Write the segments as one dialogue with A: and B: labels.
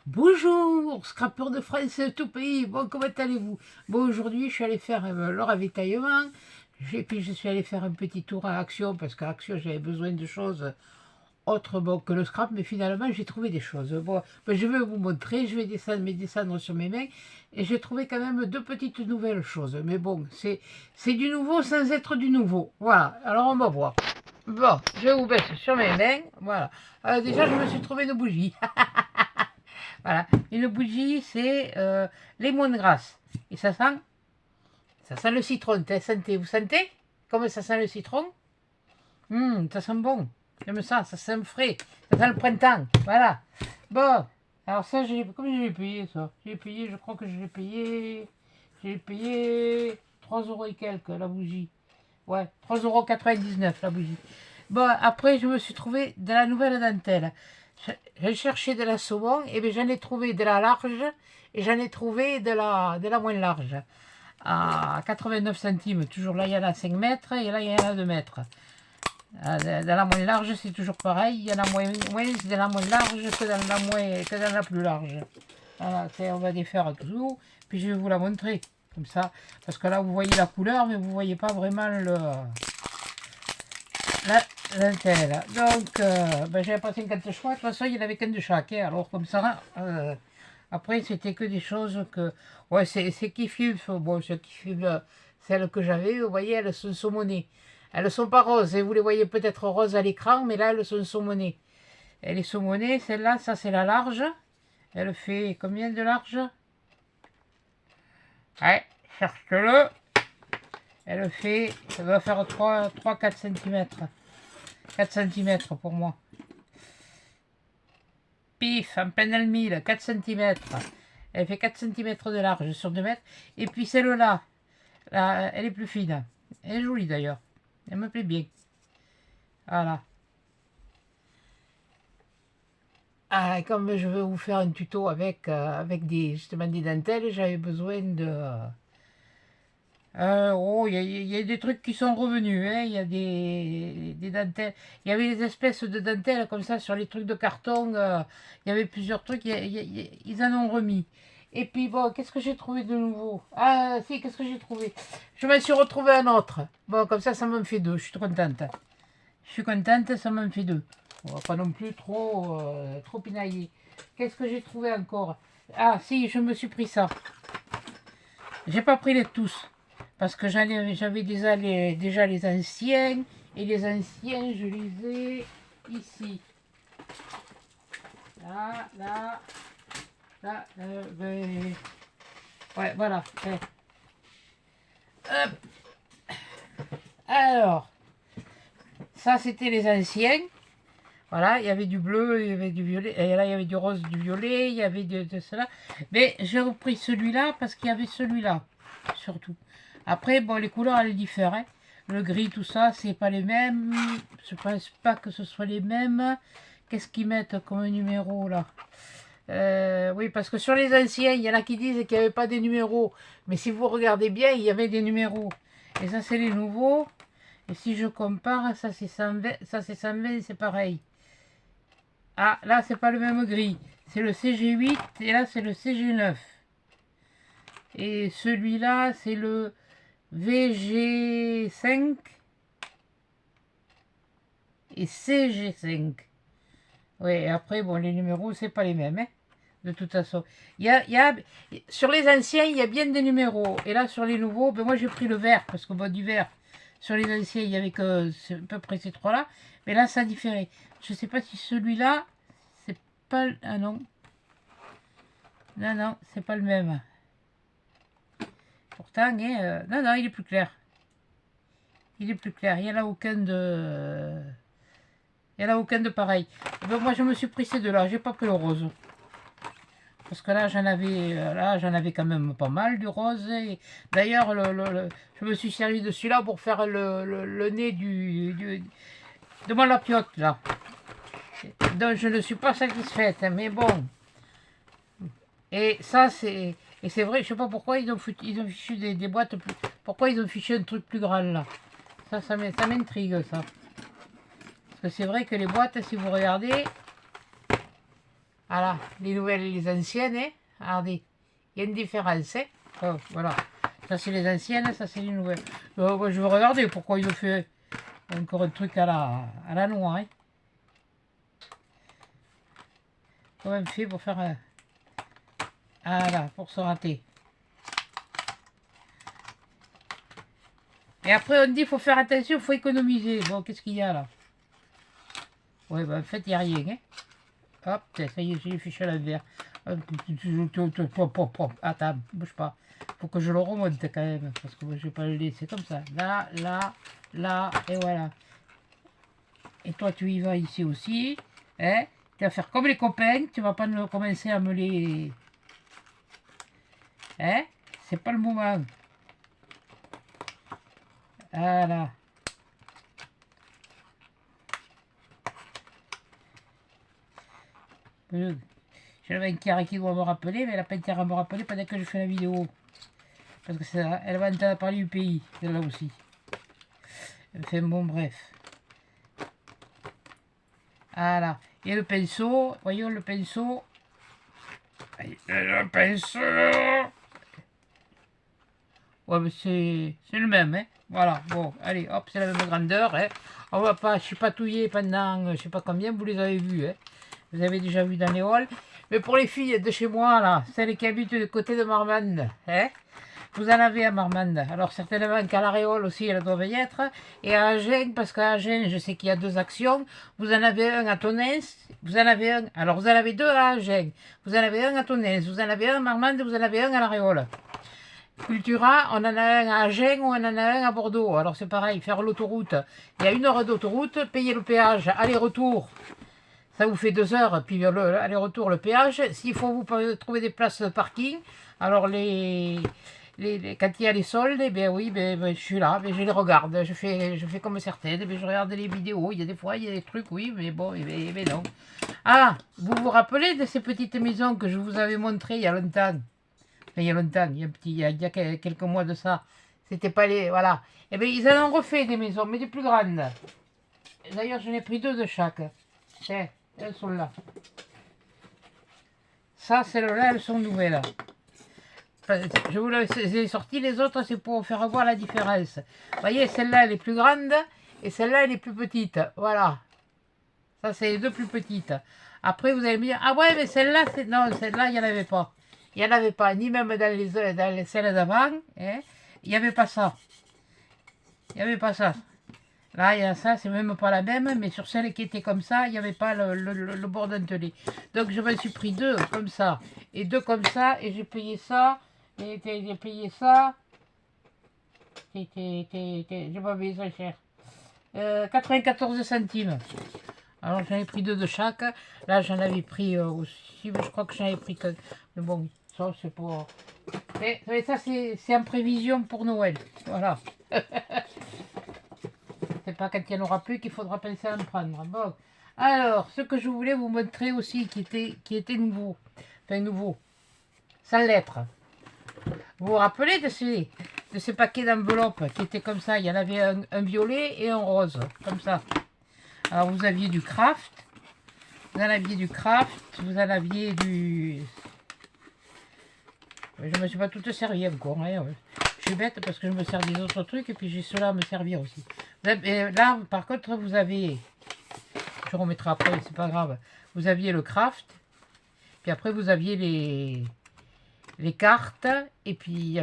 A: Bonjour, scrapeur de France, tout pays. Bon, comment allez-vous? Bon, aujourd'hui, je suis allé faire le ravitaillement. Et puis, je suis allé faire un petit tour à Action, parce qu'à Action, j'avais besoin de choses autres bon, que le scrap, mais finalement, j'ai trouvé des choses. Bon, ben, je vais vous montrer, je vais descendre sur mes mains, et j'ai trouvé quand même deux petites nouvelles choses. Mais bon, c'est du nouveau sans être du nouveau. Voilà, alors on va voir. Bon, je vous baisse sur mes mains, voilà. Déjà, je me suis trouvé une bougie. Voilà, une bougie, c'est lemongrass. Et ça sent le citron. Sentez, vous sentez comme ça sent le citron? Ça sent bon. J'aime ça, ça sent frais. Ça sent le printemps. Voilà. Bon, alors ça, comment je l'ai payé ça? J'ai payé, je crois que j'ai payé 3 euros et quelques la bougie. Ouais, 3,99 € la bougie. Bon, après, je me suis trouvé de la nouvelle dentelle. J'ai cherché de la saumon, et bien j'en ai trouvé de la large, et j'en ai trouvé de la moins large. À 89 centimes, toujours là, il y en a 5 mètres, et là, il y en a 2 mètres. De la moins large, c'est toujours pareil. Il y en a moins de la moins large que dans la plus large. Voilà, on va défaire tout, puis je vais vous la montrer, comme ça. Parce que là, vous voyez la couleur, mais vous ne voyez pas vraiment la dentelle. Donc, j'avais pas 50 choix. De toute façon, il n'y en avait qu'un de chaque. Hein. Alors, comme ça, après, c'était que des choses que... Ouais, c'est kiff. Bon, c'est kiff. Celles que j'avais, vous voyez, elles sont saumonées. Elles ne sont pas roses. Et vous les voyez peut-être roses à l'écran, mais là, elles sont saumonées. Elle est saumonée, celle-là, ça c'est la large. Elle fait combien de large? Ouais, cherche-le. Elle fait, ça doit faire 3-4 cm. 4 cm pour moi. Pif, en plein dans le mille, 4 cm. Elle fait 4 cm de large sur 2 mètres. Et puis celle-là, là, elle est plus fine. Elle est jolie d'ailleurs. Elle me plaît bien. Voilà. Ah, comme je veux vous faire un tuto avec, justement des dentelles, j'avais besoin de... oh, il y a des trucs qui sont revenus, hein. Il y a des dentelles. Il y avait des espèces de dentelles comme ça sur les trucs de carton. Il y avait plusieurs trucs, ils en ont remis. Et puis bon, qu'est-ce que j'ai trouvé de nouveau? Ah si, qu'est-ce que j'ai trouvé? Je me suis retrouvé un autre. Bon, comme ça m'en fait deux, je suis contente. Je suis contente, ça m'en fait deux. On va pas non plus trop pinailler. Qu'est-ce que j'ai trouvé encore? Ah si, je me suis pris ça. J'ai pas pris les tous. Parce que j'avais déjà les anciens. Et les anciens, je les ai ici. Là. Ouais, voilà. Hop. Alors, ça c'était les anciens. Voilà, il y avait du bleu, il y avait du violet, et là il y avait du rose, du violet, il y avait de cela. Mais j'ai repris celui-là parce qu'il y avait celui-là, surtout. Après, bon, les couleurs, elles diffèrent. Hein. Le gris, tout ça, c'est pas les mêmes. Je pense pas que ce soit les mêmes. Qu'est-ce qu'ils mettent comme numéro, là? Oui, parce que sur les anciens, il y en a qui disent qu'il n'y avait pas des numéros. Mais si vous regardez bien, il y avait des numéros. Et ça, c'est les nouveaux. Et si je compare, ça c'est 120, ça c'est 120, c'est pareil. Ah, là, c'est pas le même gris. C'est le CG8 et là, c'est le CG9. Et celui-là, c'est le VG5 et CG5. Oui, après, bon, les numéros, c'est pas les mêmes, hein, de toute façon. Sur les anciens, il y a bien des numéros. Et là, sur les nouveaux, ben, moi, j'ai pris le vert, parce que bon, du vert, sur les anciens, il y avait que à peu près ces trois-là. Mais là, ça différait. Je sais pas si celui-là, c'est pas... Ah non. Non, c'est pas le même. Pourtant, hein, non, il est plus clair. Il est plus clair. Il n'y en a aucun de... Il n'y en a aucun de pareil. Donc, moi, je me suis pris ces deux-là. J'ai pas pris le rose. Parce que là, j'en avais quand même pas mal du rose. D'ailleurs, je me suis servi de celui-là pour faire le nez de mon lapiote, là. Donc, je ne suis pas satisfaite. Mais bon. Et ça, c'est... Et c'est vrai, je sais pas pourquoi ils ont fichu des boîtes plus... Pourquoi ils ont fichu un truc plus grand, là. Ça m'intrigue, ça. Parce que c'est vrai que les boîtes, si vous regardez... Voilà, les nouvelles et les anciennes, hein. Regardez, il y a une différence, hein. Oh, voilà, ça c'est les anciennes, ça c'est les nouvelles. Moi, je veux regarder pourquoi il me fait encore un truc à la noix, hein. Comment il me fait pour faire un... Voilà, pour se rater. Et après, on dit qu'il faut faire attention, il faut économiser. Bon, qu'est-ce qu'il y a là? Ouais, ben en fait, il n'y a rien. Hein. Hop, ça y est, j'ai les fiches à l'envers. Attends, bouge pas. Faut que je le remonte quand même, parce que moi, je vais pas le laisser comme ça. Là, là, là, et voilà. Et toi, tu y vas ici aussi. Hein? Tu vas faire comme les copains, tu vas pas commencer à me les... Hein? C'est pas le moment. Voilà. J'avais un carré qui doit me rappeler, mais elle n'a pas intérêt à me rappeler pendant que je fais la vidéo. Parce que ça, elle va entendre parler du pays, celle-là aussi. Enfin bon, bref. Voilà. Et le pinceau, voyons le pinceau. Le pinceau. Ouais, mais c'est le même, hein. Voilà, bon, allez, hop, c'est la même grandeur, hein. On va pas chipatouiller pendant, je sais pas combien, vous les avez vus, hein. Vous avez déjà vu dans les halls. Mais pour les filles de chez moi, là, celles qui habitent du côté de Marmande, hein, vous en avez à Marmande. Alors certainement qu'à La Réole aussi, elles doivent y être. Et à Agen, parce qu'à Agen, je sais qu'il y a 2 actions. Vous en avez un à Tonnes, vous en avez un... Alors vous en avez 2 à Agen. Vous en avez un à Tonnes, vous en avez un à Marmande, vous en avez un à La Réole. Cultura, on en a un à Agen ou on en a un à Bordeaux. Alors c'est pareil, faire l'autoroute. Il y a 1 heure d'autoroute, payer le péage, aller-retour. Ça vous fait 2 heures, puis aller-retour, le péage. S'il faut vous trouver des places de parking, alors quand il y a les soldes, eh bien oui, je suis là, je les regarde. Je fais comme certaines, je regarde les vidéos. Il y a des fois, il y a des trucs, oui, mais bon, mais non. Ah, vous vous rappelez de ces petites maisons que je vous avais montrées il y a longtemps? Enfin, il y a longtemps, il y a quelques mois de ça. C'était pas les... Voilà. Eh bien, ils en ont refait des maisons, mais des plus grandes. D'ailleurs, j'en ai pris 2 de chaque. Tiens, elles sont là. Ça, celles-là, elles sont nouvelles. Enfin, je vous les ai sorties, les autres, c'est pour faire voir la différence. Vous voyez, celle-là, elle est plus grande, et celle-là, elle est plus petite. Voilà. Ça, c'est les 2 plus petites. Après, vous allez me dire, ah ouais, mais celle-là, non, celle-là, il n'y en avait pas. Il n'y en avait pas, ni même dans les celles d'avant. Hein, il n'y avait pas ça. Il n'y avait pas ça. Là, il y a ça, c'est même pas la même, mais sur celle qui était comme ça, il n'y avait pas le bord dentelé. Donc, je me suis pris 2 comme ça, et 2 comme ça, et j'ai payé ça, et j'ai payé ça. J'ai pas payé ça cher. 94 centimes. Alors, j'en ai pris 2 de chaque. Là, j'en avais pris aussi, mais je crois que j'en avais pris que... Mais bon, ça, c'est pour... Mais ça, c'est en prévision pour Noël. Voilà. C'est pas quand il n'y en aura plus qu'il faudra penser à en prendre. Bon. Alors, ce que je voulais vous montrer aussi, qui était nouveau. Enfin, nouveau. Sans lettres. Vous vous rappelez de ces paquets d'enveloppes qui étaient comme ça? Il y en avait un violet et un rose. Comme ça. Alors, vous aviez du craft. Vous en aviez du craft. Vous en aviez du... Je ne me suis pas toute servi encore. Hein. Je suis bête parce que je me sers des autres trucs et puis j'ai cela à me servir aussi. Là, par contre, vous avez... Je remettrai après, c'est pas grave. Vous aviez le craft. Puis après, vous aviez les cartes. Et puis, il y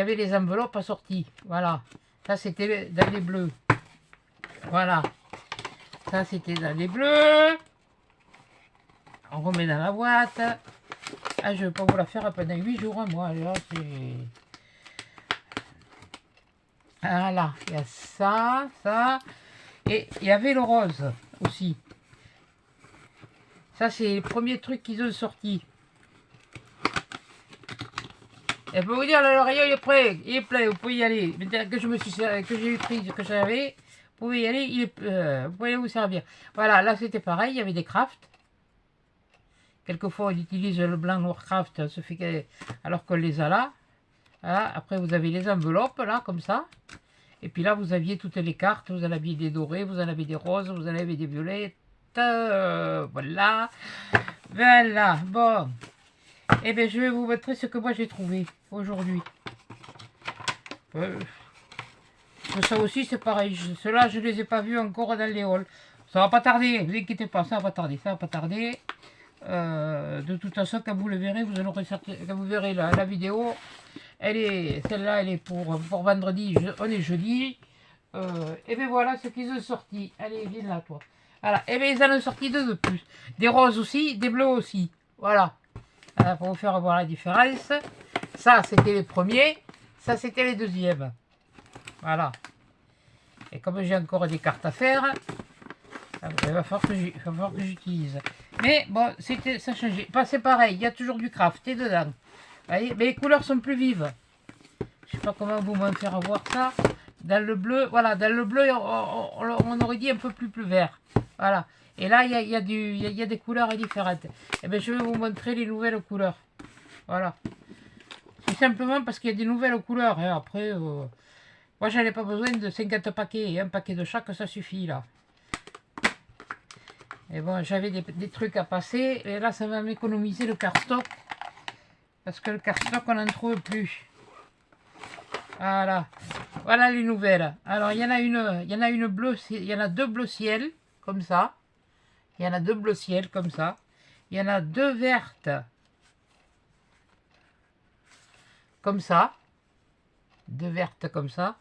A: avait les enveloppes assorties. Voilà. Ça, c'était dans les bleus. Voilà. Ça, c'était dans les bleus. On remet dans la boîte. Ah, je ne vais pas vous la faire pendant 8 jours, moi. Là, c'est... Voilà, il y a ça, ça. Et il y avait le rose aussi. Ça, c'est les premiers trucs qu'ils ont sortis. Et pour vous dire, le rayon il est prêt, il est plein, vous pouvez y aller. Maintenant que j'ai pris ce que j'avais, vous pouvez y aller, vous pouvez vous servir. Voilà, là c'était pareil, il y avait des crafts. Quelquefois on utilise le blanc noir craft, ça fait que, alors qu'on les a là. Voilà. Après vous avez les enveloppes là, comme ça. Et puis là vous aviez toutes les cartes, vous en aviez des dorés, vous en avez des roses, vous en avez des violettes. Voilà. Voilà, bon. Eh bien, je vais vous montrer ce que moi j'ai trouvé aujourd'hui. Ça aussi, c'est pareil. Ceux-là, je ne les ai pas vus encore dans les halls. Ça va pas tarder, ne vous inquiétez pas, ça va pas tarder, ça va pas tarder. De toute façon, quand vous le verrez, vous aurez quand vous verrez la vidéo, celle-là, elle est pour vendredi, on est jeudi. Et bien voilà ce qu'ils ont sorti. Allez, viens là, toi. Voilà, et bien ils en ont sorti deux de plus. Des roses aussi, des bleus aussi. Voilà. Pour vous faire voir la différence. Ça, c'était les premiers. Ça, c'était les deuxièmes. Voilà. Et comme j'ai encore des cartes à faire, il va falloir que j'utilise. Mais bon, ça a changé. Pas c'est pareil, il y a toujours du crafté dedans. Vous voyez, mais les couleurs sont plus vives. Je sais pas comment vous me faire voir ça. Dans le bleu, voilà, dans le bleu, on aurait dit un peu plus vert. Voilà. Et là, il y a des couleurs différentes. Et bien, je vais vous montrer les nouvelles couleurs. Voilà. Tout simplement parce qu'il y a des nouvelles couleurs. Et après, moi, j'en ai pas besoin de 50 paquets. Un paquet de chaque, ça suffit, là. Et bon, j'avais des trucs à passer. Et là, ça va m'économiser le cardstock. Parce que le cardstock, on n'en trouve plus. Voilà. Voilà les nouvelles. Alors, il y en a une bleue. Il y en a deux bleu ciel, comme ça. Il y en a deux bleu ciel, comme ça. Il y en a deux vertes. Comme ça. Deux vertes, comme ça.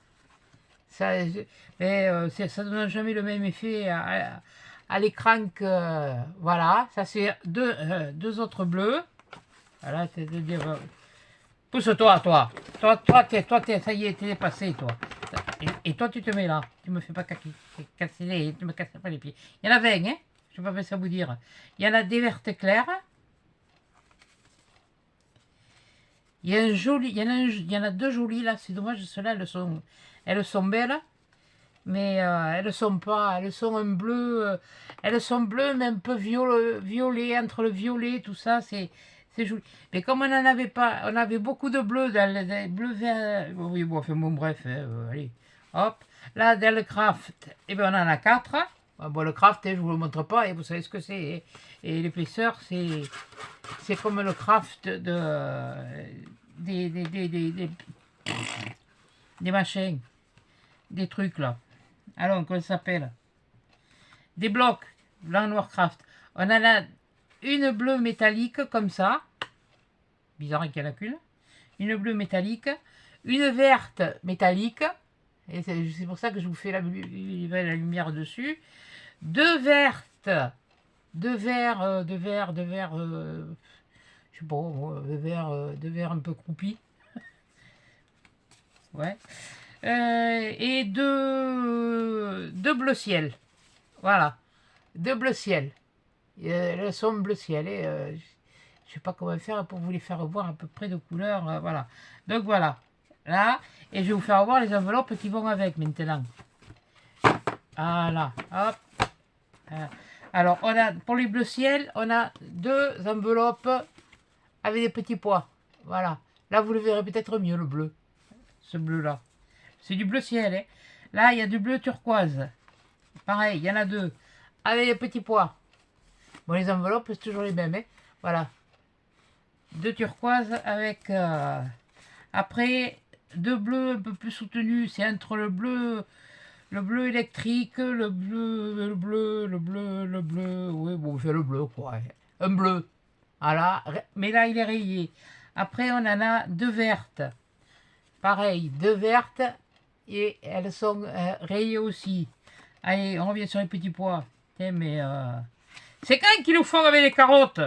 A: Mais ça ne donne jamais le même effet à l'écran que... voilà, ça c'est deux autres bleus. Voilà, c'est de dire... pousse-toi, toi. Toi, ça y est, t'es dépassé, toi. Et toi, tu te mets là. Tu me fais pas casser tu me casses pas les pieds. Il y en a 20, hein. Je sais pas ça vous dire. Il y en a des vertes claires. Il y a il y en a deux jolies là. C'est dommage, celles-là, elles sont belles. Mais elles sont un bleu, elles sont bleues mais un peu violet, entre le violet, tout ça, c'est joli. Mais comme on n'en avait pas, on avait beaucoup de bleus dans les bleus verts, oui bon, enfin, bon bref, allez, hop, là dans le craft, et ben on en a 4. Bon le craft, je vous le montre pas, et vous savez ce que c'est, et l'épaisseur c'est comme le craft des machins, des trucs là. Alors, comment ça s'appelle? Des blocs, blanc Warcraft. On en a une bleue métallique, comme ça. Bizarre qu'il n'y en a qu'une. Une bleue métallique. Une verte métallique. Et c'est pour ça que je vous fais la lumière dessus. Deux vertes. Deux verts, je sais pas, deux verts un peu croupis. Ouais. Et deux bleu ciel. Voilà. Deux bleu ciel. Elles sont bleu ciel. Et je sais pas comment faire pour vous les faire voir à peu près de couleur. Voilà. Donc voilà. Là. Et je vais vous faire voir les enveloppes qui vont avec maintenant. Voilà. Hop. Alors, pour les bleu ciel, on a deux enveloppes avec des petits pois. Voilà. Là, vous le verrez peut-être mieux, le bleu. Ce bleu-là. C'est du bleu ciel. Hein. Là, il y a du bleu turquoise. Pareil, il y en a deux. Avec les petits pois. Bon, les enveloppes, c'est toujours les mêmes. Hein. Voilà. Deux turquoises avec... après, deux bleus un peu plus soutenus. C'est entre le bleu électrique, le bleu... Oui, bon, c'est le bleu, quoi. Un bleu. Voilà. Mais là, il est rayé. Après, on en a deux vertes. Pareil, deux vertes. Et elles sont rayées aussi. Allez, on revient sur les petits pois. Tiens, mais c'est quand qu'ils nous font avec les carottes.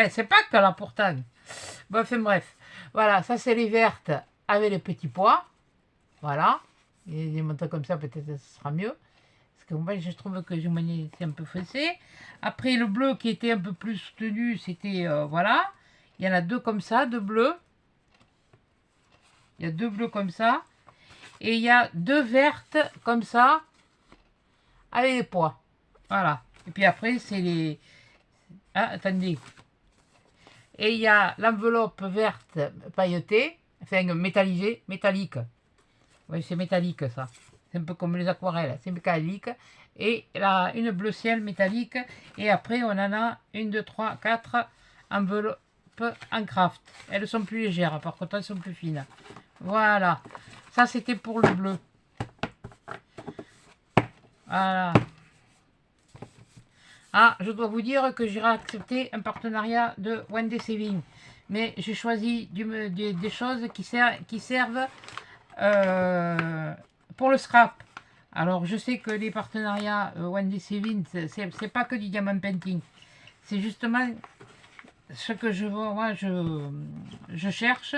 A: C'est pas que là pourtant. Bon, enfin bref. Voilà, ça c'est les vertes avec les petits pois. Voilà. Et les montrer comme ça, peut-être ce sera mieux. Parce que moi, je trouve que c'est un peu foncé. Après, le bleu qui était un peu plus soutenu, c'était... voilà. Il y en a deux comme ça, deux bleus. Il y a deux bleus comme ça. Et il y a deux vertes comme ça, avec les pois. Voilà. Et puis après, c'est les... Ah, attendez. Et il y a l'enveloppe verte pailletée, enfin métallisée, métallique. Oui, c'est métallique ça. C'est un peu comme les aquarelles, c'est métallique. et là, une bleu ciel métallique. Et après, on en a 1, 2, 3, 4 enveloppes en craft. Elles sont plus légères, par contre, elles sont plus fines. Voilà. Ça, c'était pour le bleu. Voilà. Ah, je dois vous dire que j'ai accepté un partenariat de Wendy Saving. Mais j'ai choisi des choses qui servent pour le scrap. Alors, je sais que les partenariats Wendy Saving, c'est pas que du diamant painting. C'est justement ce que je cherche.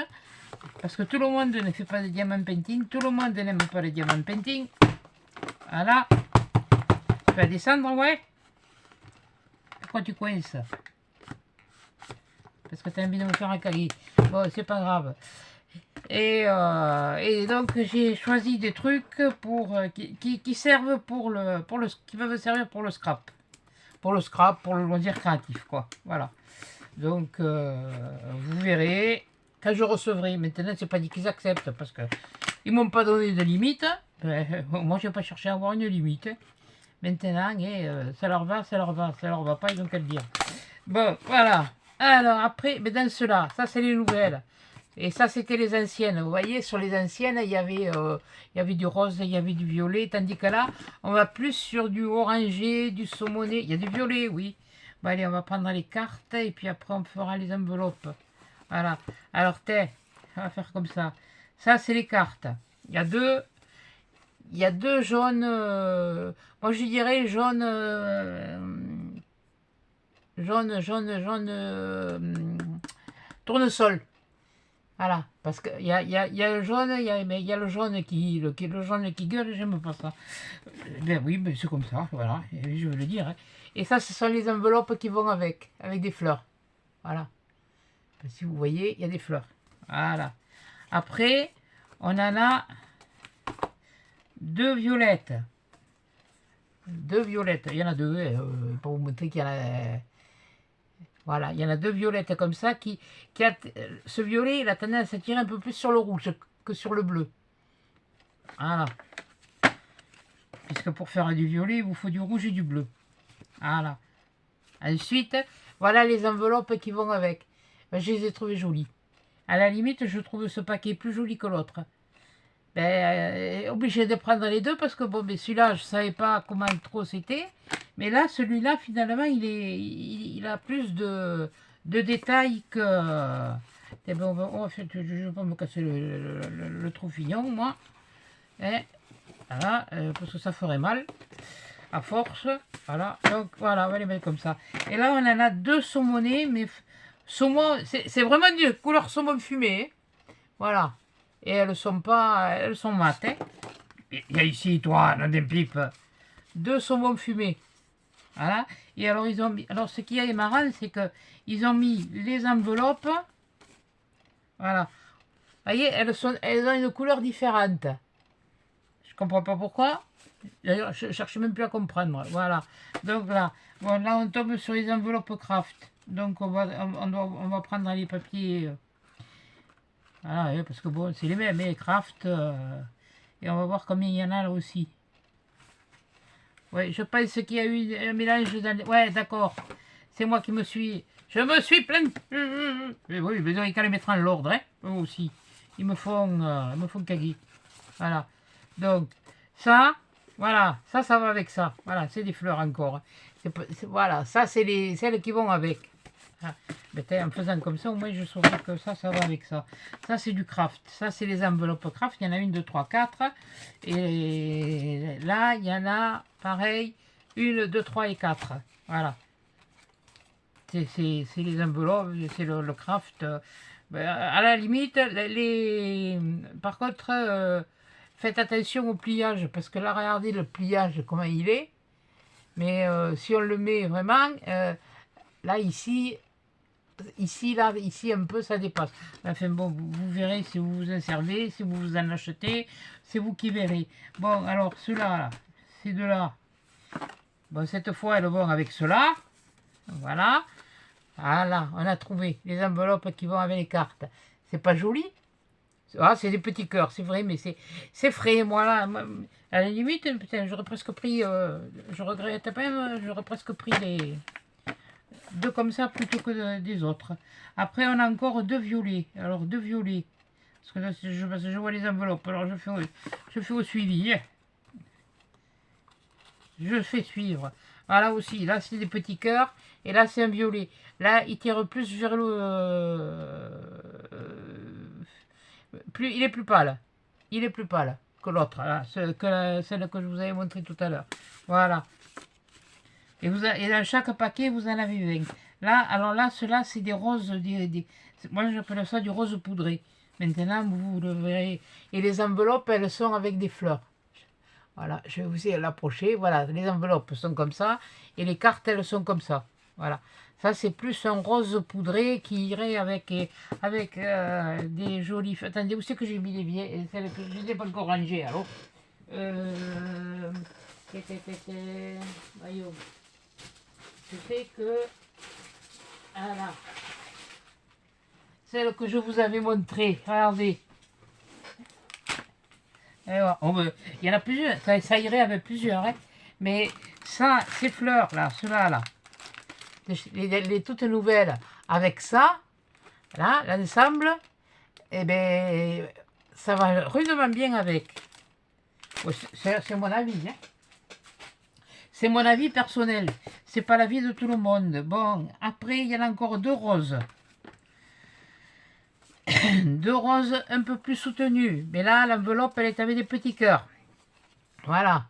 A: Parce que tout le monde ne fait pas de diamant painting. Tout le monde n'aime pas le diamant painting. Voilà. Tu vas descendre, ouais. Pourquoi tu coinces? Parce que tu as envie de me faire un cahier. Bon, c'est pas grave. Et donc j'ai choisi des trucs pour qui servent qui peuvent servir pour le scrap. Pour le loisir créatif, quoi. Voilà. Donc vous verrez quand je recevrai. Maintenant, c'est pas dit qu'ils acceptent parce que ils m'ont pas donné de limite. Moi, je n'ai pas cherché à avoir une limite. Maintenant, ça leur va, ça leur va, ça leur va pas, ils ont qu'à le dire. Bon, voilà. Alors après, mais dans ceux-là, ça c'est les nouvelles. Et ça c'était les anciennes. Vous voyez, sur les anciennes, il y avait du rose, il y avait du violet. Tandis que là, on va plus sur du orangé, du saumoné. Il y a du violet, oui. Bon, allez, on va prendre les cartes et puis après on fera les enveloppes. Voilà. Alors, on va faire comme ça. Ça, c'est les cartes. Il y a deux jaunes. Moi, je dirais jaune. Jaune. Tournesol. Voilà. Parce qu'il y a le jaune, il y a le jaune le jaune qui gueule, j'aime pas ça. Ben oui, ben c'est comme ça, voilà. Et je veux le dire. Hein. Et ça, ce sont les enveloppes qui vont avec des fleurs. Voilà. Si vous voyez, il y a des fleurs. Voilà. Après, on en a deux violettes. Deux violettes. Il y en a deux. Pour vous montrer qu'il y en a. Voilà. Il y en a deux violettes comme ça. Ce violet, il a tendance à tirer un peu plus sur le rouge que sur le bleu. Voilà. Puisque pour faire du violet, il vous faut du rouge et du bleu. Voilà. Ensuite, voilà les enveloppes qui vont avec. Je les ai trouvées jolies. À la limite, je trouve ce paquet plus joli que l'autre. Obligé de prendre les deux parce que bon, mais celui-là, je ne savais pas comment trop c'était. Mais là, celui-là, finalement, il a plus de détails que... Eh ben, je ne vais pas me casser le troufillon, moi. Voilà, parce que ça ferait mal. À force. Voilà. Donc, voilà, on va les mettre comme ça. Et là, on en a deux saumonés, mais... Saumon, c'est vraiment de couleur saumon fumé. Hein. Voilà. Et elles sont mates. Hein. Il y a ici, toi, dans des pipes, deux saumons fumés. Voilà. Et alors, alors ce qui est marrant, c'est qu'ils ont mis les enveloppes. Voilà. Vous voyez, elles ont une couleur différente. Je comprends pas pourquoi. D'ailleurs, je cherche même plus à comprendre. Voilà. Donc là, bon, là, on tombe sur les enveloppes craft. Donc on va prendre les papiers. Voilà, parce que bon, c'est les mêmes, les craft. Et on va voir combien il y en a là aussi. Ouais, je pense qu'il y a eu un mélange dans... Ouais, d'accord. C'est moi qui me suis... Je me suis plein... Mais oui, mais ils qu'à les mettre en l'ordre, hein, eux aussi. Ils me font caguer. Voilà. Donc, ça, voilà, ça va avec ça. Voilà, c'est des fleurs encore. Voilà, ça, c'est celles qui vont avec. En faisant comme ça, au moins je saurais que ça va avec ça. Ça, c'est du craft. Ça, c'est les enveloppes craft. Il y en a une, deux, trois, quatre. Et là, il y en a, pareil, une, deux, trois et quatre. Voilà. C'est les enveloppes, c'est le craft. À la limite, par contre, faites attention au pliage. Parce que là, regardez le pliage, comment il est. Mais si on le met vraiment, là, ici, un peu, ça dépasse. Enfin bon, vous verrez si vous vous en servez, si vous vous en achetez, c'est vous qui verrez. Bon, alors, ceux-là, ces deux-là, bon, cette fois, elles vont avec ceux-là. Voilà. Voilà, on a trouvé les enveloppes qui vont avec les cartes. C'est pas joli? Ah, c'est des petits cœurs, c'est vrai, mais c'est frais. Moi, là, à la limite, putain, j'aurais presque pris, je regrette pas, j'aurais presque pris les deux comme ça plutôt que des autres. Après, on a encore deux violets. Alors, deux violets. Parce que là, parce que je vois les enveloppes. Alors, je fais au suivi. Je fais suivre. Voilà aussi. Là, c'est des petits cœurs. Et là, c'est un violet. Là, il tire plus vers le... il est plus pâle. Il est plus pâle que l'autre. Celle que je vous avais montré tout à l'heure. Voilà. Et dans chaque paquet, vous en avez 20. Là, alors là, ceux-là, c'est des roses. Moi, j'appelle ça du rose poudré. Maintenant, vous le verrez. Et les enveloppes, elles sont avec des fleurs. Voilà, je vais vous l'approcher. Voilà, les enveloppes sont comme ça. Et les cartes, elles sont comme ça. Voilà. Ça, c'est plus un rose poudré qui irait avec des jolies... Attendez, où c'est que j'ai mis les vieilles? Celles que je n'ai pas encore rangées, alors. Voyons. Je sais que... Voilà. Celle que je vous avais montrée. Regardez. Voilà. Il y en a plusieurs. Ça irait avec plusieurs. Hein. Mais ça, ces fleurs-là, ceux-là, là. Les toutes nouvelles. Avec ça, là, l'ensemble, eh bien, ça va rudement bien avec. C'est mon avis. Hein. C'est mon avis personnel. C'est pas l'avis de tout le monde. Bon, après, il y en a encore deux roses. Deux roses un peu plus soutenues. Mais là, l'enveloppe, elle est avec des petits cœurs. Voilà.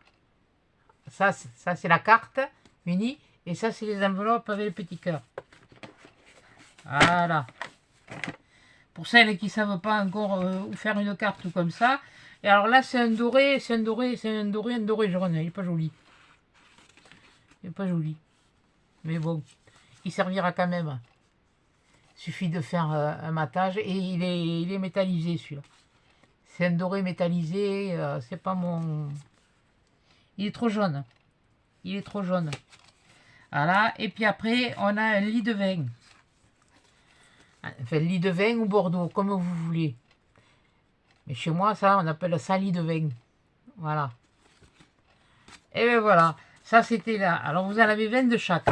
A: Ça c'est la carte unie. Et ça, c'est les enveloppes avec les petits cœurs. Voilà. Pour celles qui ne savent pas encore où faire une carte ou comme ça. Et alors là, c'est un doré, un doré jaune. Il n'est pas joli. Il n'est pas joli. Mais bon, il servira quand même. Il suffit de faire un matage. Et il est métallisé, celui-là. C'est un doré métallisé. C'est pas mon... Il est trop jaune. Il est trop jaune. Voilà. Et puis après, on a un lit de vin. Enfin, lit de vin ou Bordeaux, comme vous voulez. Mais chez moi, ça, on appelle ça lit de vin. Voilà. Et bien voilà. Ça, c'était là. Alors, vous en avez 20 de chaque.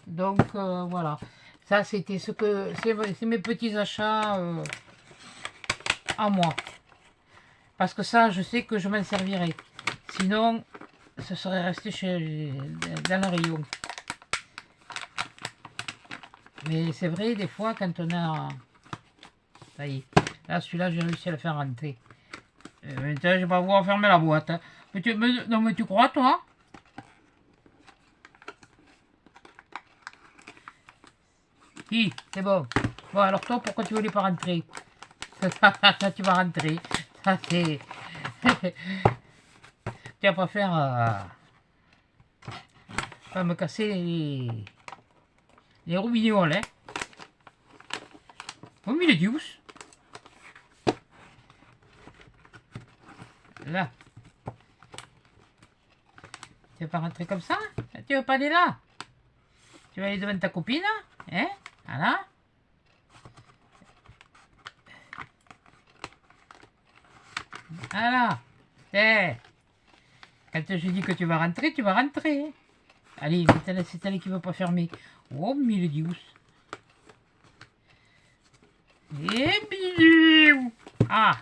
A: Donc, voilà. Ça, c'était ce que... C'est mes petits achats à moi. Parce que ça, je sais que je m'en servirai. Sinon, ce serait resté dans le rayon. Mais c'est vrai, des fois, quand on a... Ça y est. Là, celui-là, j'ai réussi à le faire rentrer. Maintenant, je vais pas pouvoir fermer la boîte. Hein. Non, mais tu crois, toi? Si, c'est bon. Bon, alors toi, pourquoi tu voulais pas rentrer? Ça, tu vas rentrer. Ça, c'est... Tu vas pas faire... Pas me casser les roubignoles, hein. Oh, mais il est douce. Là. Tu vas pas rentrer comme ça? Tu vas pas aller là? Tu vas aller devant ta copine? Hein? Voilà. Voilà. Quand je dis que tu vas rentrer, tu vas rentrer. Allez, c'est elle qui ne veut pas fermer. Oh, mille douce. Et bisous. Ah,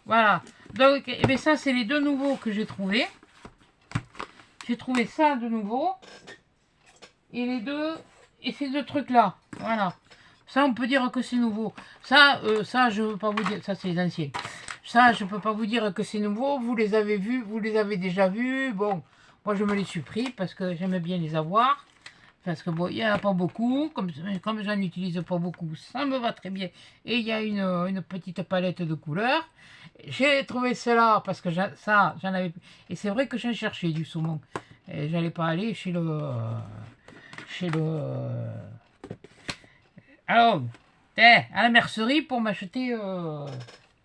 A: voilà. Donc, eh bien, ça, c'est les deux nouveaux que j'ai trouvés. J'ai trouvé ça de nouveau. Et les deux, et ces deux trucs-là. Voilà. Ça, on peut dire que c'est nouveau. Ça, je ne veux pas vous dire. Ça, c'est les anciens. Ça, je ne peux pas vous dire que c'est nouveau. Vous les avez vus, vous les avez déjà vus. Bon, moi, je me les suis pris parce que j'aimais bien les avoir. Parce que bon, il n'y en a pas beaucoup. Comme j'en utilise pas beaucoup, ça me va très bien. Et il y a une petite palette de couleurs. J'ai trouvé cela parce que ça, j'en avais... Et c'est vrai que j'ai cherché du saumon. Et j'allais pas aller chez le... Alors, à la mercerie pour m'acheter...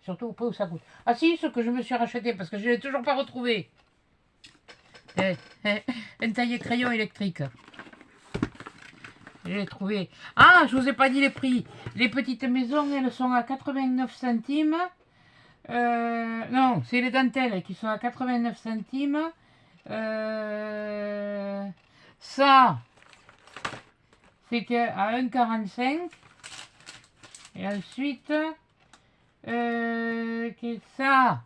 A: Surtout pas où ça coûte. Ah si, ce que je me suis racheté parce que je ne l'ai toujours pas retrouvé. Un taille crayon électrique. Je l'ai trouvé. Ah, je vous ai pas dit les prix. Les petites maisons, elles sont à 89 centimes. Non, c'est les dentelles qui sont à 89 centimes. Ça, c'était à 1,45. Et ensuite, ça,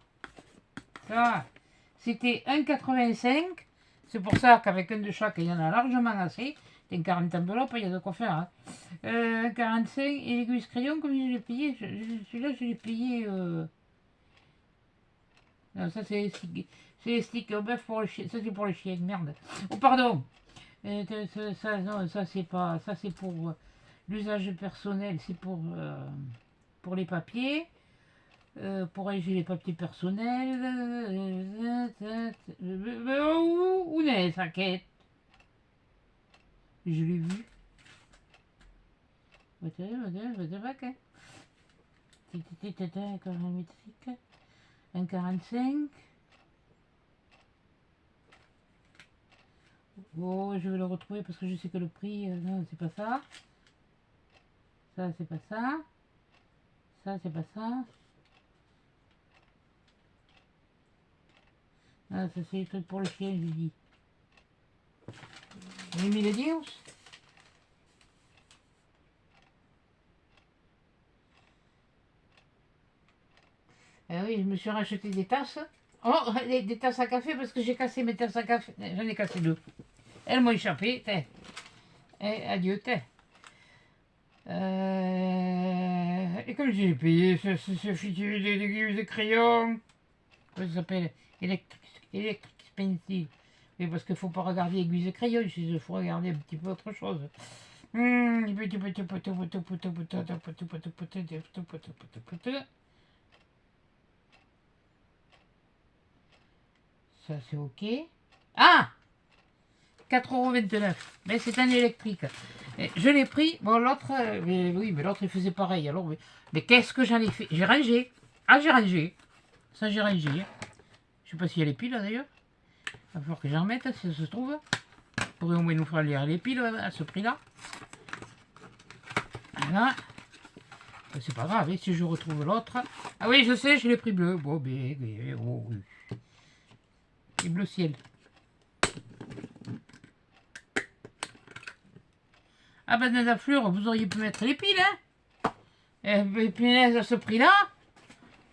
A: c'était 1,85. C'est pour ça qu'avec un de chaque, il y en a largement assez. C'est une 40 enveloppes, il y a de quoi faire. Hein. 1,45. Et l'aiguille crayon, comme je l'ai payé, celui-là, je l'ai payé. Non, ça, c'est les sticks au bœuf pour le chien. Ça, c'est pour le chien, merde. Oh, pardon. Non, ça, c'est pas. Ça, c'est pour l'usage personnel. C'est pour les papiers. Pour alléger les papiers personnels. Où est sa quête? Je l'ai vu. Un 45. Oh, je vais le retrouver parce que je sais que le prix. Non, c'est pas ça. Ça, c'est pas ça. Ça, c'est pas ça. Ah, ça, c'est les trucs pour le chien, je dis. J'ai mis le Dios. Ah oui, je me suis racheté des tasses. Oh, des tasses à café parce que j'ai cassé mes tasses à café. J'en ai cassé 2. Elles m'ont échappé. Adieu, et comme j'ai payé ce fichu de crayon, comment ça s'appelle? Electric Pencil. Mais parce qu'il ne faut pas regarder aiguille de crayon, il faut regarder un petit peu autre chose. Ça c'est ok. Ah, 4,29 €. Mais c'est un électrique. Et je l'ai pris. Bon, l'autre, oui, mais l'autre il faisait pareil. Alors, mais qu'est-ce que j'en ai fait? J'ai rangé. Ah, j'ai rangé. Ça, j'ai rangé. Je sais pas s'il y a les piles d'ailleurs. Il va falloir que j'en remette si ça se trouve. Pourrait au moins nous faire lire les piles à ce prix-là. Voilà. C'est pas grave, si je retrouve l'autre. Ah oui, je sais, je l'ai pris bleu. Bon, oh, oui. Et bleu ciel. Ah ben, dans la fleur, vous auriez pu mettre les piles, hein. Et puis, à ce prix-là.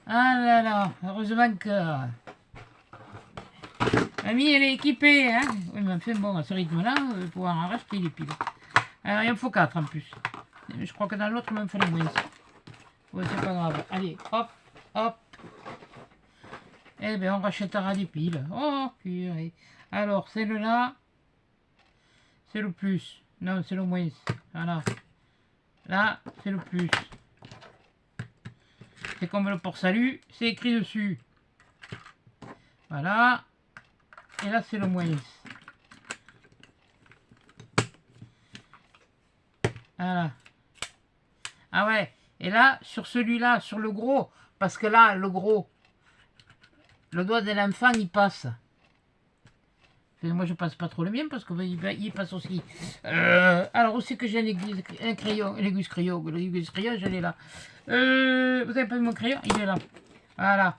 A: Ah là là, heureusement que... Mamie, elle est équipée, hein. Oui, mais enfin, bon, à ce rythme-là, on va pouvoir en racheter les piles. Alors, il en faut 4 en plus. Je crois que dans l'autre, il m'en fallait moins. Ouais, c'est pas grave. Allez, hop, hop. Eh bien, on rachètera des piles. Oh, purée. Alors, celle-là, c'est le plus. Non, c'est le moins. Voilà. Là, c'est le plus. C'est comme le port-salut, c'est écrit dessus. Voilà. Et là, c'est le moins. Voilà. Ah ouais. Et là, sur celui-là, sur le gros, parce que là, le gros, le doigt de l'enfant, il passe. Moi, je passe pas trop le mien parce qu'il passe aussi. Alors, où c'est que j'ai un crayon, l'aiguille crayon, je l'ai là. Vous avez pas vu mon crayon? Il est là. Voilà.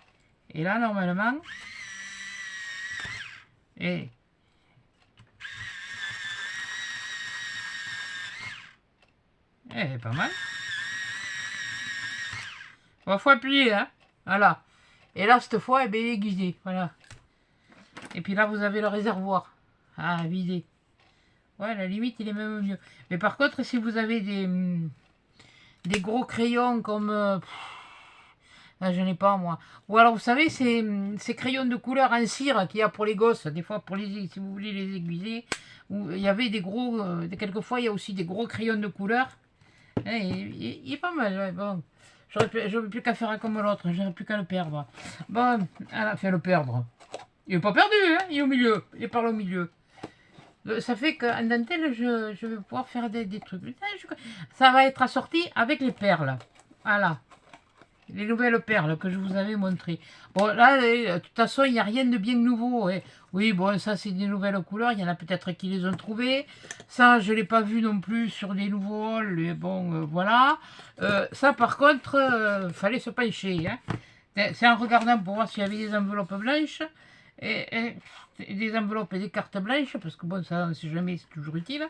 A: Et là, normalement, et pas mal. Il faut appuyer, hein. Voilà. Et là, cette fois, il est aiguisé. Voilà. Et puis là, vous avez le réservoir à vider. Ouais, à la limite, il est même mieux. Mais par contre, si vous avez des gros crayons comme... là, je n'ai pas, moi. Ou alors, vous savez, ces crayons de couleur en cire qu'il y a pour les gosses, des fois, si vous voulez les aiguiser. Où il y avait des gros... quelquefois, il y a aussi des gros crayons de couleur. Il est pas mal, ouais, bon. J'aurais plus qu'à faire comme l'autre, j'aurais plus qu'à le perdre. Bon, elle a fait le perdre. Il n'est pas perdu, hein, il est au milieu, il est par là au milieu. Ça fait qu'en dentelle, je vais pouvoir faire des trucs. Ça va être assorti avec les perles. Voilà. les nouvelles perles que je vous avais montrées. Bon, là, de toute façon, il n'y a rien de bien nouveau. Hein. Oui, bon, ça, c'est des nouvelles couleurs. Il y en a peut-être qui les ont trouvées. Ça, je ne l'ai pas vu non plus sur des nouveaux halls. Mais bon, voilà. Ça, par contre, fallait se pencher. Hein. C'est en regardant pour voir s'il y avait des enveloppes blanches. Et des enveloppes et des cartes blanches, parce que bon, ça, on ne sait jamais, c'est toujours utile.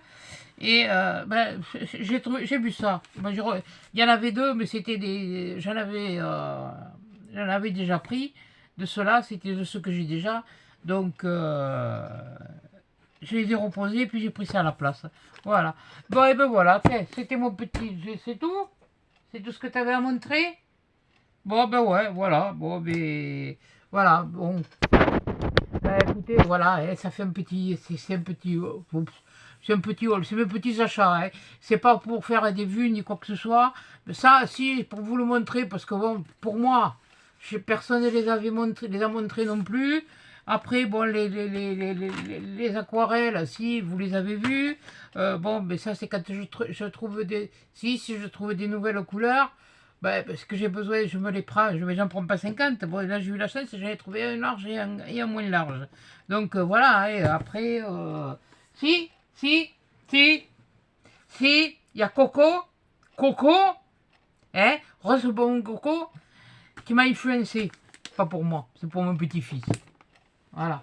A: Et ben, j'ai vu ça. Ben, il y en avait deux, mais c'était des. J'en avais déjà pris. De ceux-là, c'était de ceux que j'ai déjà. Donc, je les ai reposés, puis j'ai pris ça à la place. Voilà. Bon, et ben voilà, c'était mon petit. C'est tout? C'est tout ce que tu avais à montrer? Bon, ben ouais, voilà. Bon, ben. Voilà, bon. Ben, écoutez, voilà, hein, ça fait un petit, c'est un petit, c'est un petit haul, c'est mes petits achats. Hein. C'est pas pour faire des vues ni quoi que ce soit. Mais ça, si, pour vous le montrer, parce que bon, pour moi, personne ne les avait montré, les a montrés non plus. Après, bon, les aquarelles, si, vous les avez vues. Bon, mais ça, c'est quand je trouve des, si je trouve des nouvelles couleurs. Ben, parce que j'ai besoin, je me les prends, j'en prends pas 50. Bon, là, j'ai eu la chance, j'en ai trouvé un large et un moins large. Donc, voilà, et après, si, si, il y a Coco, hein, Rose Bon Coco, qui m'a influencé. Pas pour moi, c'est pour mon petit-fils. Voilà.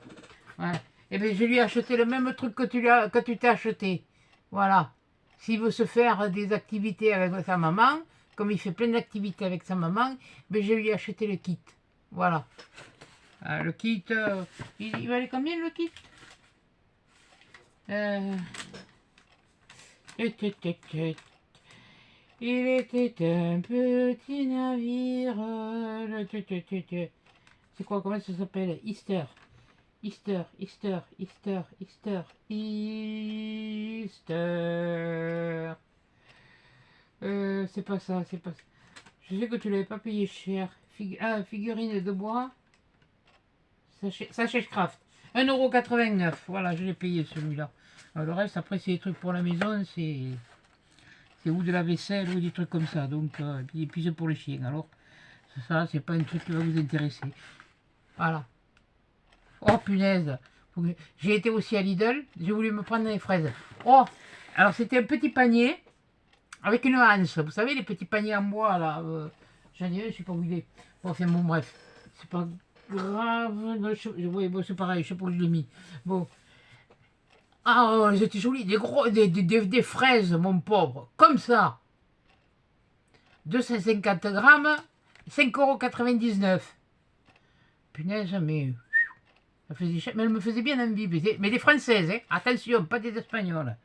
A: Ouais. Et bien, je lui ai acheté le même truc que tu t'es acheté. Voilà. S'il veut se faire des activités avec sa maman, comme il fait plein d'activités avec sa maman, ben je lui ai acheté le kit. Voilà. Le kit, il valait combien le kit Il était un petit navire. C'est quoi, comment ça s'appelle? Easter. Easter. C'est pas ça, c'est pas ça. Je sais que tu l'avais pas payé cher. Figurine de bois. Sachet Craft. 1,89 €. Voilà, je l'ai payé celui-là. Le reste, après, c'est des trucs pour la maison, c'est ou de la vaisselle ou des trucs comme ça. Donc, et puis c'est pour les chiens. Alors, ça, c'est pas un truc qui va vous intéresser. Voilà. Oh punaise. J'ai été aussi à Lidl. J'ai voulu me prendre des fraises. Oh, alors c'était un petit panier avec une hanche. Vous savez, les petits paniers en bois là. J'en ai un, je sais pas où il est. Bon, enfin, bon, bref. C'est pas grave. Non, oui, bon, c'est pareil, je sais pas où je l'ai mis. Bon. Ah, oh, elles étaient jolies. Des fraises, mon pauvre. Comme ça. 250 grammes. 5,99 €. Punaise, mais. Mais elle me faisait bien envie. Mais des françaises, hein. Attention, pas des espagnoles.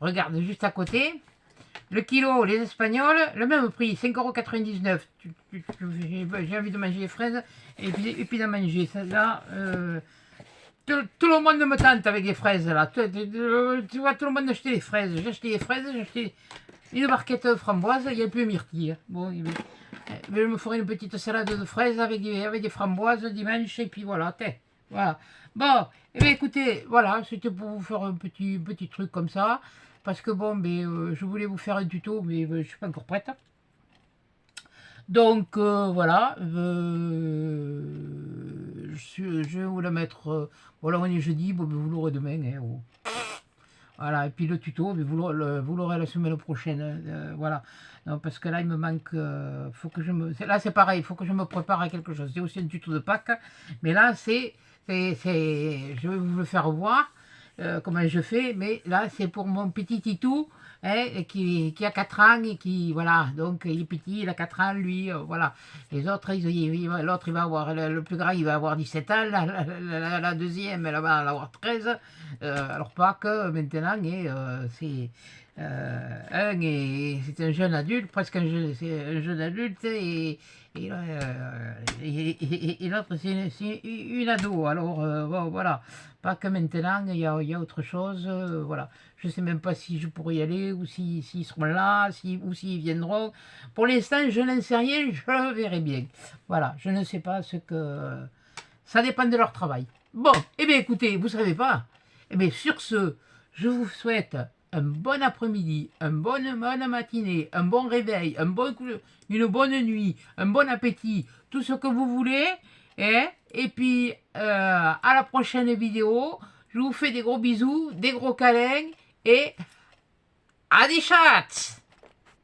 A: Regarde, juste à côté. Le kilo, les espagnols, le même prix, 5,99 €. J'ai envie de manger les fraises et puis d'en manger. Ça, là, tout le monde me tente avec les fraises, là. Tu vois, tout le monde acheter les fraises. J'ai acheté les fraises, j'ai acheté une barquette de framboises, il n'y a plus de myrtille. Bon, je me ferai une petite salade de fraises avec des framboises dimanche, et puis voilà, voilà. Bon, et bien écoutez, voilà, c'était pour vous faire un petit truc comme ça. Parce que bon, ben, je voulais vous faire un tuto, mais je ne suis pas encore prête. Donc voilà, je vais vous la mettre. Voilà, on est jeudi, bon, ben, vous l'aurez demain. Hein, voilà, et puis le tuto, ben, vous l'aurez la semaine prochaine. Voilà, non, parce que là, il me manque. Faut que là, c'est pareil, il faut que je me prépare à quelque chose. C'est aussi un tuto de Pâques, mais là, je vais vous le faire voir. Comment je fais, mais là c'est pour mon petit titou hein, qui a 4 ans et qui voilà, donc il est petit, il a 4 ans lui, voilà. Les autres, l'autre il va avoir, le plus grand il va avoir 17 ans, la deuxième elle va en avoir 13, alors pas que maintenant, et c'est c'est un jeune adulte, presque un jeune adulte, et l'autre c'est une ado, alors bon, voilà. Pas que maintenant, il y a autre chose, voilà. Je ne sais même pas si je pourrais y aller, ou s'ils seront là, ou s'ils viendront. Pour l'instant, je n'en sais rien, je verrai bien. Voilà, je ne sais pas ce que... Ça dépend de leur travail. Bon, eh bien écoutez, vous ne savez pas. Eh bien sur ce, je vous souhaite un bon après-midi, une bonne matinée, un bon réveil, une bonne nuit, un bon appétit, tout ce que vous voulez. Et puis, à la prochaine vidéo. Je vous fais des gros bisous, des gros câlins et à des chats!